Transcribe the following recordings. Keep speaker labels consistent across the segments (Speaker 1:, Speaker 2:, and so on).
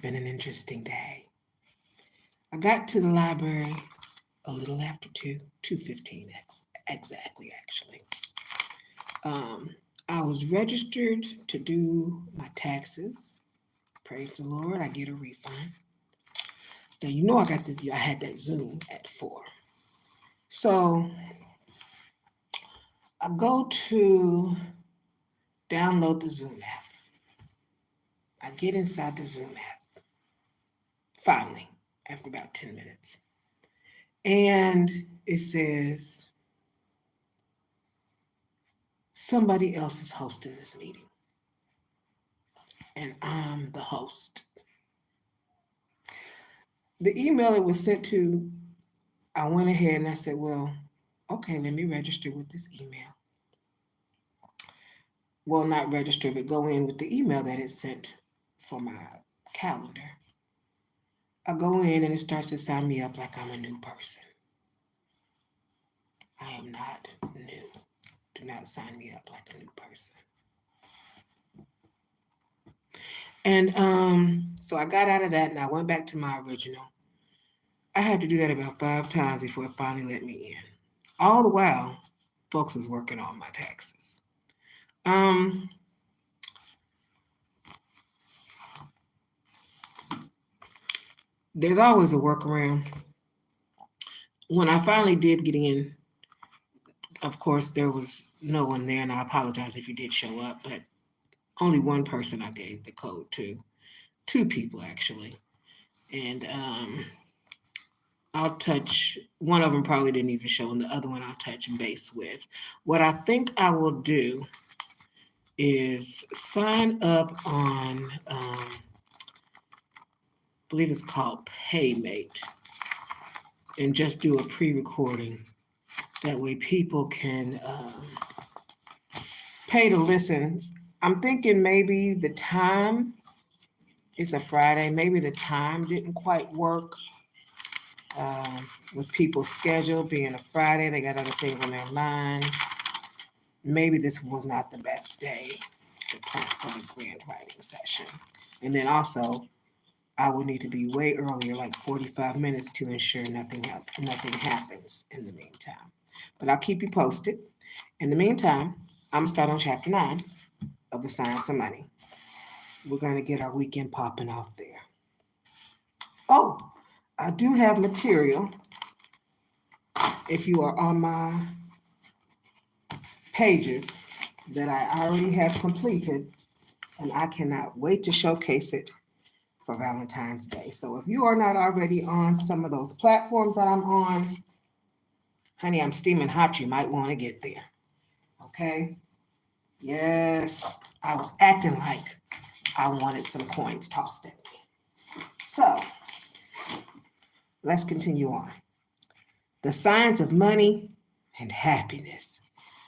Speaker 1: been an interesting day. I got to the library a little after 2:15 exactly, actually. I was registered to do my taxes. Praise the Lord, I get a refund. Now, you know I had that Zoom at 4. So I go to download the Zoom app. I get inside the Zoom app, finally, after about 10 minutes. And it says, somebody else is hosting this meeting. And I'm the host. The email it was sent to, I went ahead and I said, well, okay, let me register with this email. Well, not register, but go in with the email that it sent for my calendar. I go in and it starts to sign me up like I'm a new person. I am not new. Do not sign me up like a new person. And so I got out of that and I went back to my original. I had to do that about 5 times before it finally let me in. All the while, folks was working on my taxes. There's always a workaround. When I finally did get in, of course, there was no one there, and I apologize if you did show up, but only one person I gave the code to. 2 people, actually. And I'll touch, one of them probably didn't even show, and the other one I'll touch base with. What I think I will do is sign up on, I believe it's called Paymate, and just do a pre-recording. That way people can pay to listen. I'm thinking maybe the time, it's a Friday, maybe the time didn't quite work with people's schedule being a Friday. They got other things on their mind. Maybe this was not the best day to plan for the grant writing session. And then also, I would need to be way earlier, like 45 minutes, to ensure nothing happens in the meantime. But I'll keep you posted. In the meantime, I'm going to start on chapter 9 of The Science of Money. We're going to get our weekend popping off there. Oh, I do have material. If you are on my pages that I already have completed, and I cannot wait to showcase it for Valentine's Day. So if you are not already on some of those platforms that I'm on, honey, I'm steaming hot. You might want to get there. Okay? Yes, I was acting like I wanted some coins tossed at me. So let's continue on. The Science of Money and Happiness.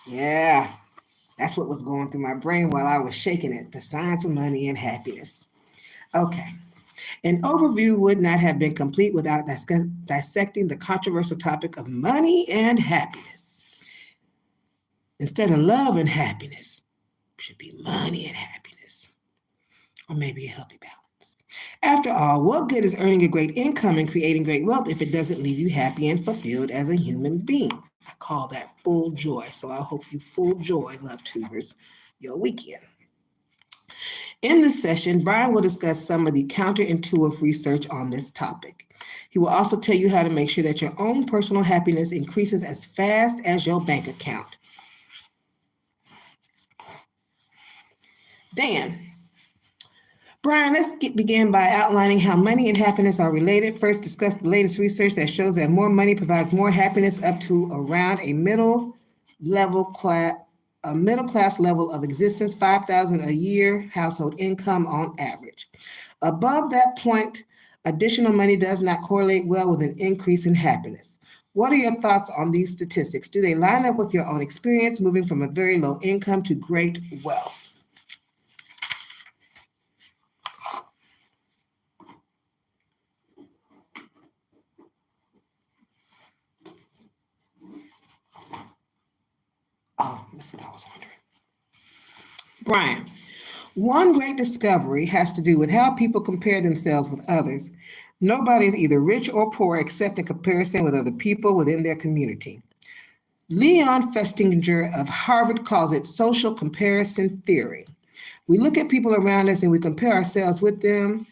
Speaker 1: Yeah, that's what was going through my brain while I was shaking it. The Science of Money and Happiness. Okay. An overview would not have been complete without dissecting the controversial topic of money and happiness. Instead of love and happiness, it should be money and happiness. Or maybe a healthy balance. After all, what good is earning a great income and creating great wealth if it doesn't leave you happy and fulfilled as a human being? I call that full joy. So I hope you full joy, LOVETubers, your weekend. In this session, Brian will discuss some of the counterintuitive research on this topic. He will also tell you how to make sure that your own personal happiness increases as fast as your bank account. Dan. Brian, let's begin by outlining how money and happiness are related. First, discuss the latest research that shows that more money provides more happiness up to around a middle class level of existence, $5,000 a year household income on average. Above that point, additional money does not correlate well with an increase in happiness. What are your thoughts on these statistics? Do they line up with your own experience moving from a very low income to great wealth? Oh, that's what I was wondering. Brian, One great discovery has to do with how people compare themselves with others. Nobody is either rich or poor except in comparison with other people within their community. Leon Festinger of Harvard calls it social comparison theory. We look at people around us and we compare ourselves with them.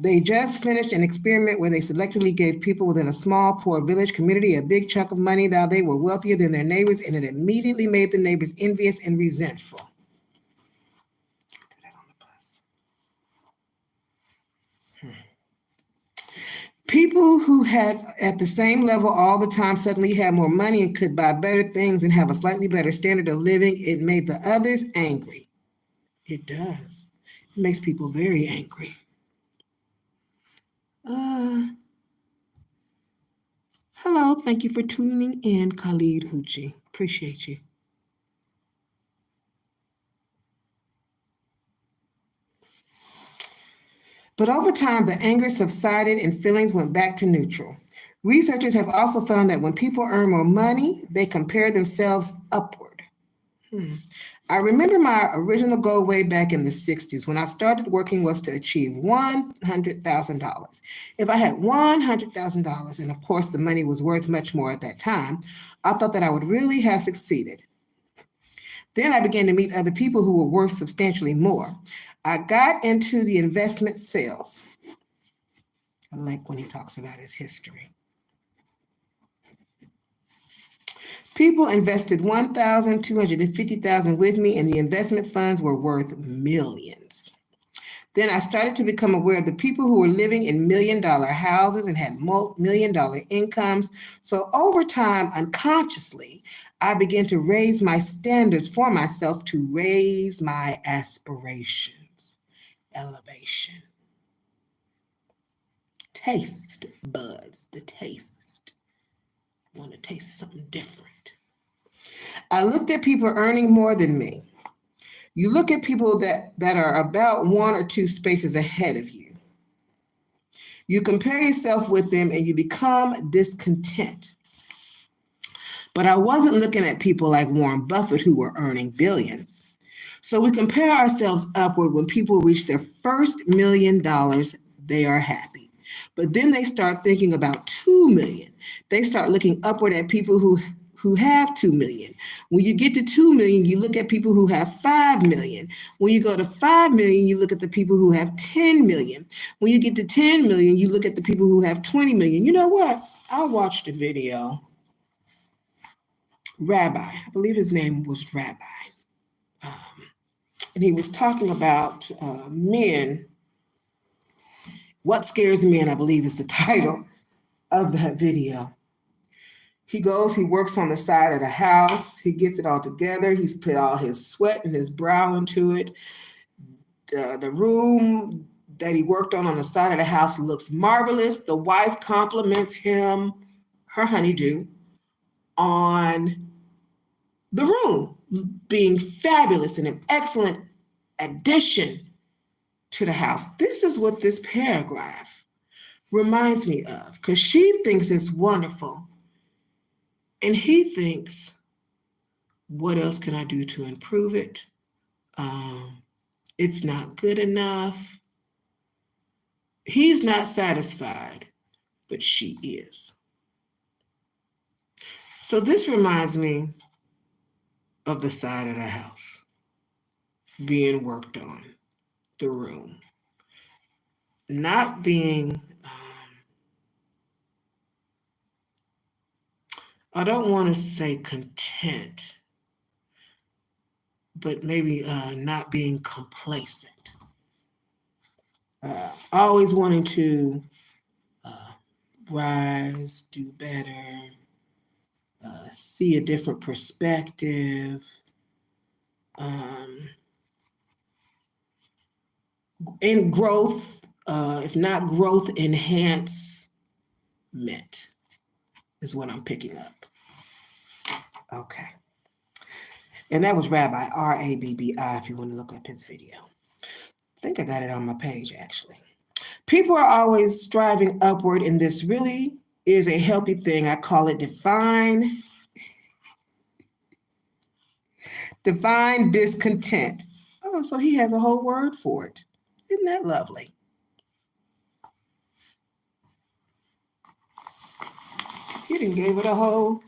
Speaker 1: They just finished an experiment where they selectively gave people within a small, poor village community a big chunk of money while they were wealthier than their neighbors, and it immediately made the neighbors envious and resentful. People who had at the same level all the time suddenly had more money and could buy better things and have a slightly better standard of living. It made the others angry. It does. It makes people very angry. Hello, thank you for tuning in, Khalid Hoochie. Appreciate you. But over time, the anger subsided and feelings went back to neutral. Researchers have also found that when people earn more money, they compare themselves upward. I remember my original goal way back in the 60s when I started working was to achieve $100,000. If I had $100,000, and of course the money was worth much more at that time, I thought that I would really have succeeded. Then I began to meet other people who were worth substantially more. I got into the investment sales. I like when he talks about his history. People invested $1,000, $250,000 with me, and the investment funds were worth millions. Then I started to become aware of the people who were living in million-dollar houses and had million-dollar incomes. So over time, unconsciously, I began to raise my standards for myself to raise my aspirations. Elevation. Taste buds, the taste. I want to taste something different. I looked at people earning more than me. You look at people that are about one or two spaces ahead of you. You compare yourself with them and you become discontent. But I wasn't looking at people like Warren Buffett who were earning billions. So we compare ourselves upward. When people reach their first $1 million, they are happy. But then they start thinking about 2 million. They start looking upward at people who have 2 million. When you get to 2 million, you look at people who have 5 million. When you go to 5 million, you look at the people who have 10 million. When you get to 10 million, you look at the people who have 20 million. You know what? I watched a video. Rabbi, I believe his name was Rabbi. And he was talking about men. What Scares Men, I believe is the title of that video. He goes, he works on the side of the house. He gets it all together. He's put all his sweat and his brow into it. The room that he worked on the side of the house looks marvelous. The wife compliments him, her honeydew, on the room being fabulous and an excellent addition to the house. This is what this paragraph reminds me of, because she thinks it's wonderful. And he thinks, what else can I do to improve it? It's not good enough. He's not satisfied, but she is. So this reminds me of the side of the house being worked on, the room. Not being, I don't want to say content, but maybe not being complacent. Always wanting to rise, do better, see a different perspective, in growth, if not growth enhancement is what I'm picking up. Okay. And that was Rabbi, Rabbi, if you want to look up his video. I think I got it on my page, actually. People are always striving upward, and this really is a healthy thing. I call it divine discontent. Oh, so he has a whole word for it. Isn't that lovely? He didn't give it a whole.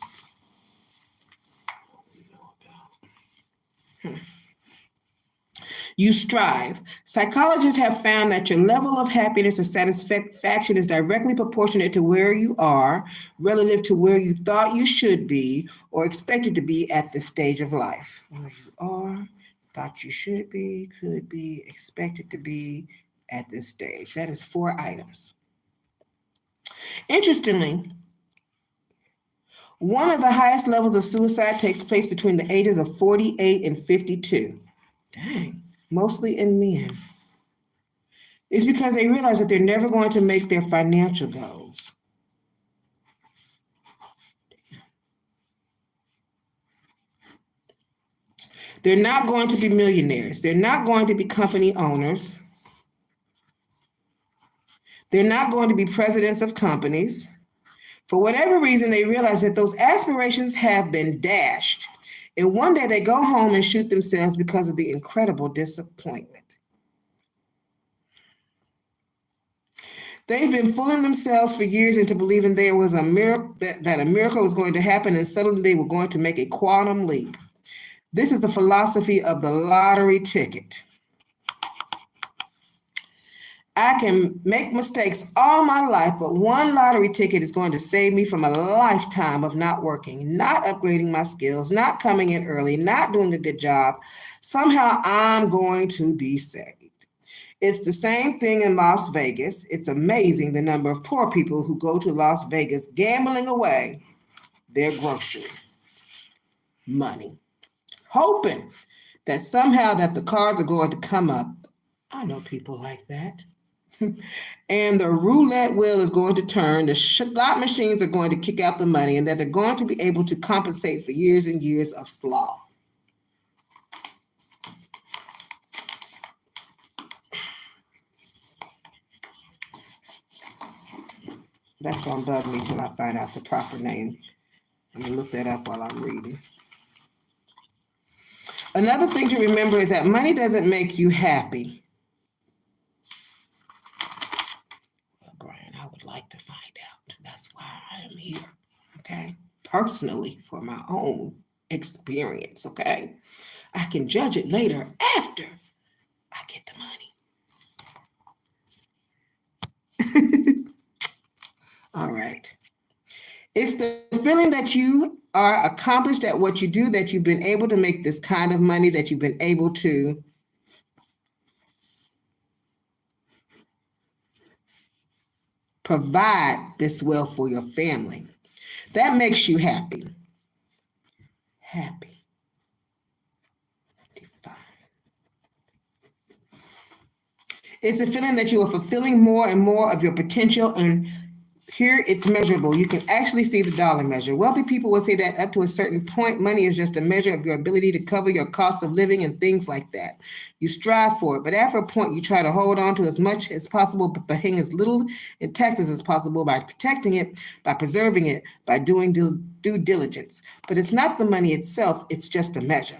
Speaker 1: You strive. Psychologists have found that your level of happiness or satisfaction is directly proportionate to where you are relative to where you thought you should be or expected to be at this stage of life. Where you are, thought you should be, could be, expected to be at this stage. That is 4 items. Interestingly, one of the highest levels of suicide takes place between the ages of 48 and 52. Dang. Mostly in men. It's because they realize that they're never going to make their financial goals. They're not going to be millionaires. They're not going to be company owners. They're not going to be presidents of companies. For whatever reason, they realize that those aspirations have been dashed. And one day they go home and shoot themselves because of the incredible disappointment. They've been fooling themselves for years into believing there was a miracle, that a miracle was going to happen, and suddenly they were going to make a quantum leap. This is the philosophy of the lottery ticket. I can make mistakes all my life, but one lottery ticket is going to save me from a lifetime of not working, not upgrading my skills, not coming in early, not doing a good job. Somehow I'm going to be saved. It's the same thing in Las Vegas. It's amazing the number of poor people who go to Las Vegas gambling away their grocery money, hoping that somehow that the cards are going to come up. I know people like that. And the roulette wheel is going to turn, the slot machines are going to kick out the money, and that they're going to be able to compensate for years and years of sloth. That's going to bug me till I find out the proper name. I'm going to look that up while I'm reading. Another thing to remember is that money doesn't make you happy. Like to find out. That's why I am here, okay? Personally, for my own experience, okay? I can judge it later after I get the money. All right. It's the feeling that you are accomplished at what you do, that you've been able to make this kind of money, that you've been able to provide this wealth for your family. That makes you happy. Happy. Define. It's a feeling that you are fulfilling more and more of your potential, and here it's measurable. You can actually see the dollar measure. Wealthy people will say that up to a certain point, money is just a measure of your ability to cover your cost of living and things like that. You strive for it, but after a point, you try to hold on to as much as possible, but paying as little in taxes as possible by protecting it, by preserving it, by doing due diligence. But it's not the money itself, it's just a measure.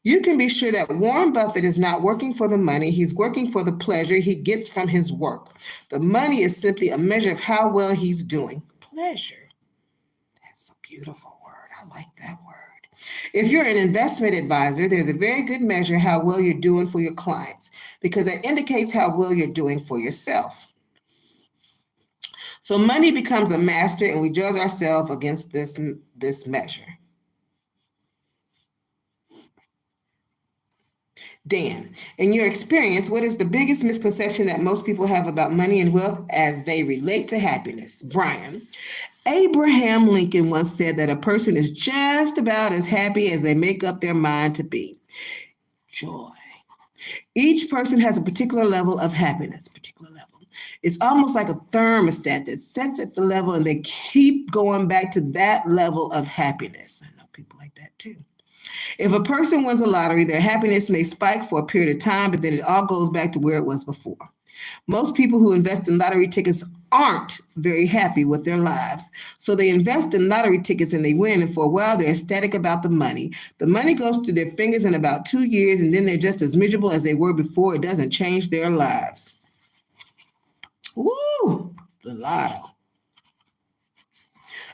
Speaker 1: You can be sure that Warren Buffett is not working for the money, he's working for the pleasure he gets from his work. The money is simply a measure of how well he's doing. Pleasure. That's a beautiful word. I like that word. If you're an investment advisor, there's a very good measure how well you're doing for your clients, because that indicates how well you're doing for yourself. So money becomes a master, and we judge ourselves against this measure. Dan, in your experience, what is the biggest misconception that most people have about money and wealth as they relate to happiness? Brian, Abraham Lincoln once said that a person is just about as happy as they make up their mind to be. Joy. Each person has a particular level of happiness, It's almost like a thermostat that sets at the level and they keep going back to that level of happiness. I know people like that too. If a person wins a lottery, their happiness may spike for a period of time, but then it all goes back to where it was before. Most people who invest in lottery tickets aren't very happy with their lives. So they invest in lottery tickets and they win, and for a while they're ecstatic about the money. The money goes through their fingers in about 2 years, and then they're just as miserable as they were before. It doesn't change their lives. Woo! The lotto.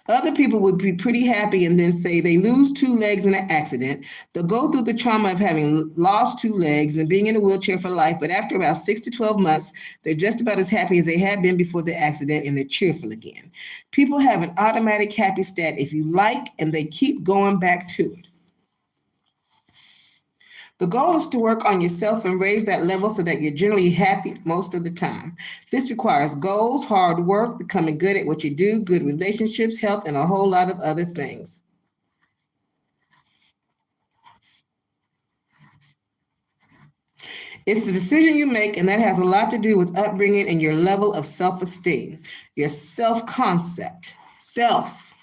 Speaker 1: Other people would be pretty happy and then say they lose 2 legs in an accident. They'll go through the trauma of having lost 2 legs and being in a wheelchair for life, but after about 6 to 12 months, they're just about as happy as they had been before the accident, and they're cheerful again. People have an automatic happy stat if you like, and they keep going back to it. The goal is to work on yourself and raise that level so that you're generally happy most of the time. This requires goals, hard work, becoming good at what you do, good relationships, health, and a whole lot of other things. It's the decision you make, and that has a lot to do with upbringing and your level of self-esteem, your self-concept,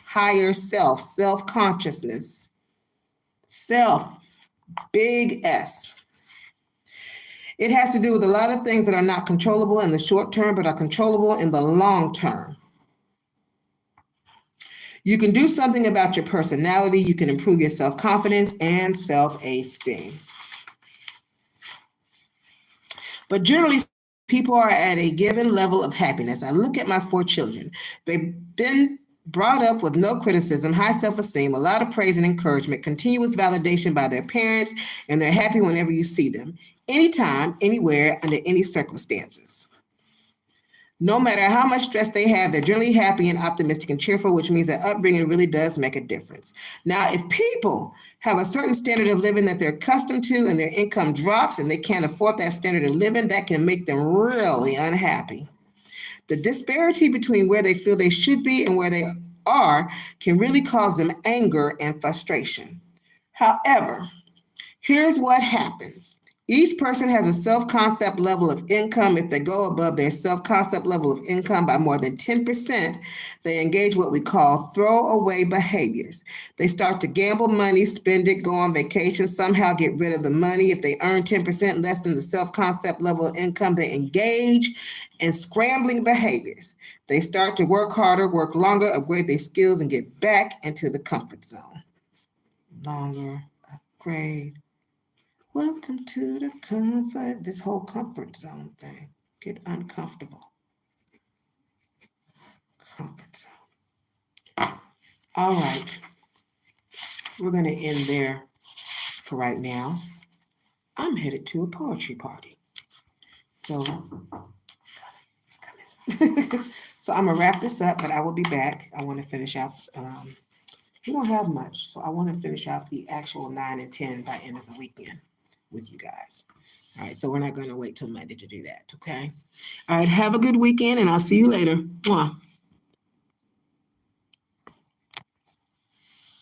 Speaker 1: higher self, self-consciousness, self, big S. It has to do with a lot of things that are not controllable in the short term, but are controllable in the long term. You can do something about your personality. You can improve your self-confidence and self-esteem. But generally, people are at a given level of happiness. I look at my 4 children. They've been brought up with no criticism, high self-esteem, a lot of praise and encouragement, continuous validation by their parents, and they're happy whenever you see them, anytime, anywhere, under any circumstances. No matter how much stress they have, they're generally happy and optimistic and cheerful, which means that upbringing really does make a difference. Now, if people have a certain standard of living that they're accustomed to and their income drops and they can't afford that standard of living, that can make them really unhappy. The disparity between where they feel they should be and where they are can really cause them anger and frustration. However, here's what happens. Each person has a self-concept level of income. If they go above their self-concept level of income by more than 10%, they engage what we call throwaway behaviors. They start to gamble money, spend it, go on vacation, somehow get rid of the money. If they earn 10% less than the self-concept level of income, they engage in scrambling behaviors. They start to work harder, work longer, upgrade their skills, and get back into the comfort zone. Longer, upgrade. Welcome to the comfort, this whole comfort zone thing. Get uncomfortable. Comfort zone. All right. We're going to end there for right now. I'm headed to a poetry party. So, so I'm going to wrap this up, but I will be back. I want to finish out. We don't have much, so I want to finish out the actual 9 and 10 by end of the weekend with you guys. All right, so we're not going to wait till Monday to do that, okay? All right, have a good weekend, and I'll see you later. Mwah.